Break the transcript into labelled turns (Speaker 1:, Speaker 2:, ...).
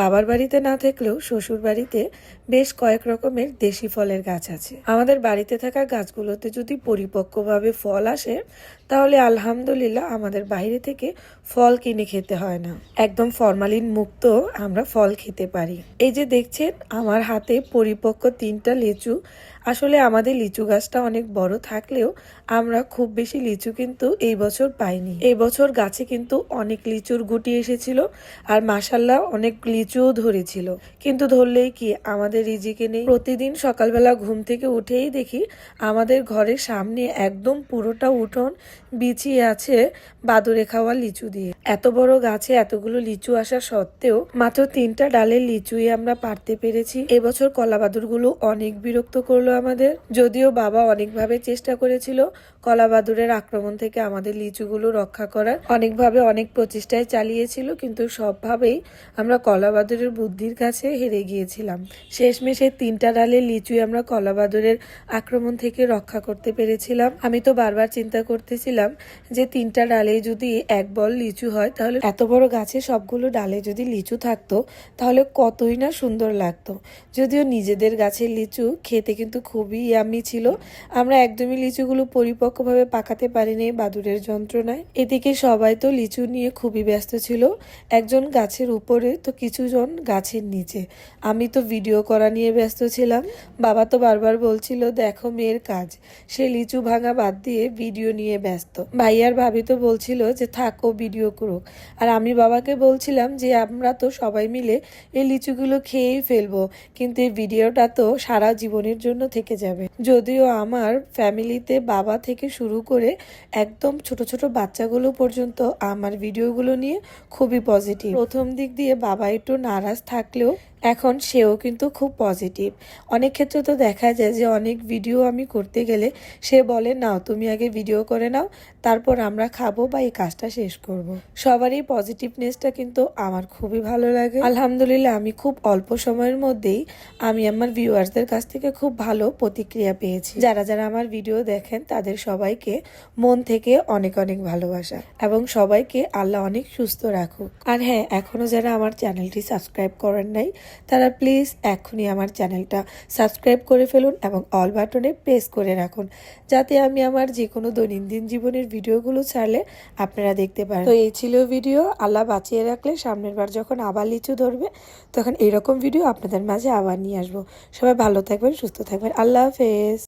Speaker 1: বাবার বাড়িতে না থাকলেও শ্বশুর বাড়িতে বেশ কয়েক রকমের দেশি ফলের গাছ আছে। আমাদের বাড়িতে থাকা গাছগুলোতে যদি পরিপক্কভাবে ফল আসে তাহলে আলহামদুলিল্লাহ আমাদের বাইরে থেকে ফল কিনে খেতে হয় না, একদম ফরমালিন মুক্ত আমরা ফল খেতে পারি। এই যে দেখছেন আমার হাতে পরিপক্ক 3টা লিচু। আসলে আমাদের লিচু গাছটা অনেক বড় থাকলেও আমরা খুব বেশি লিচু কিন্তু এই বছর পাইনি। এই বছর গাছে কিন্তু অনেক লিচুর গুটি এসেছিল আর মাশাল্লাহ অনেক লিচুও ধরেছিল, কিন্তু ধরলেই কি আমাদের রিজিকে নেই। প্রতিদিন সকালবেলা ঘুম থেকে উঠেই দেখি আমাদের ঘরের সামনে একদম পুরোটা উঠোন বিছিয়ে আছে বাদুড়ে খাওয়া লিচু দিয়ে। এত বড় গাছে এতগুলো লিচু আসা সত্ত্বেও মাত্র 3টা ডালের লিচুই আমরা পারতে পেরেছি। এবছর কলা বাদুড়গুলো অনেক বিরক্ত করলো আমাদের। যদিও বাবা অনেকভাবে চেষ্টা করেছিল কলা বাদুড়ের আক্রমণ থেকে আমাদের লিচুগুলো রক্ষা করার, অনেকভাবে অনেক প্রচেষ্টায় চালিয়েছিল, কিন্তু সবভাবেই আমরা কলা বাদুড়ের বুদ্ধির কাছে হেরে গিয়েছিলাম। শেষমেশে 3টা ডালের লিচুই আমরা কলা বাদুড়ের আক্রমণ থেকে রক্ষা করতে পেরেছিলাম। আমি তো বারবার চিন্তা করতেছিলাম যে 3টা ডালে যদি এক বল লিচু হয় তাহলে এত বড় গাছে সবগুলো ডালে যদি লিচু থাকতো তাহলে কতই না সুন্দর লাগতো। যদিও নিজেদের গাছের লিচু খেতে কিন্তু খুবই ইয়াম্মি ছিল। আমরা একদমই লিচুগুলো পরিপক্কভাবে পাকাতে পারিনি বাদুড়ের যন্ত্রণায়। এদিকে সবাই তো লিচু নিয়ে খুবই ব্যস্ত ছিল, একজন গাছের উপরে তো কিছুজন গাছের নিচে। আমি তো ভিডিও করা নিয়ে ব্যস্ত ছিলাম। বাবা তো বারবার বলছিল দেখো মেয়ের কাজ, সে লিচু ভাঙা বাদ দিয়ে ভিডিও নিয়ে ব্যস্ত। ভাইয়ার ভাবি তো বলছিল যে থাকো ভিডিও করুক, আর আমি বাবাকে বলছিলাম যে আমরা তো সবাই মিলে এই লিচুগুলো খেয়েই ফেলবো, কিন্তু এই ভিডিওটা তো সারা জীবনের জন্য থেকে যাবে। যদিও আমার ফ্যামিলিতে বাবা থেকে শুরু করে একদম ছোট ছোট বাচ্চাগুলো পর্যন্ত আমার ভিডিওগুলো নিয়ে খুবই পজিটিভ। প্রথম দিক দিয়ে বাবা একটু নারাজ থাকলেও এখন সেও কিন্তু খুব পজিটিভ। অনেক ক্ষেত্রে তো দেখা যায় যে অনেক ভিডিও আমি করতে গেলে সে বলে নাও তুমি আগে ভিডিও করে নাও, তারপর আমরা খাবো বা এই কাজটা শেষ করব। সবারই পজিটিভনেসটা কিন্তু আমার খুবই ভালো লাগে। আলহামদুলিল্লাহ আমি খুব অল্প সময়ের মধ্যেই আমি আমার ভিউয়ার্সদের কাছ থেকে খুব ভালো প্রতিক্রিয়া পেয়েছি। যারা যারা আমার ভিডিও দেখেন তাদের সবাইকে মন থেকে অনেক অনেক ভালোবাসা, এবং সবাইকে আল্লাহ অনেক সুস্থ রাখুক। আর হ্যাঁ, এখনো যারা আমার চ্যানেলটি সাবস্ক্রাইব করেন নাই তারা প্লিজ এখনই আমার চ্যানেলটা সাবস্ক্রাইব করে ফেলুন এবং অল বাটনে প্রেস করে রাখুন, যাতে আমি আমার যে কোনো দৈনন্দিন জীবনের ভিডিওগুলো ছাড়লে আপনারা দেখতে পারেন। তো এই ছিল ভিডিও। আল্লাহ বাঁচিয়ে রাখলে সামনের বার যখন আবার লিচু ধরবে তখন এরকম ভিডিও আপনাদের মাঝে আবার নিয়ে আসবো। সবাই ভালো থাকবেন, সুস্থ থাকবেন। আল্লাহ হাফেজ।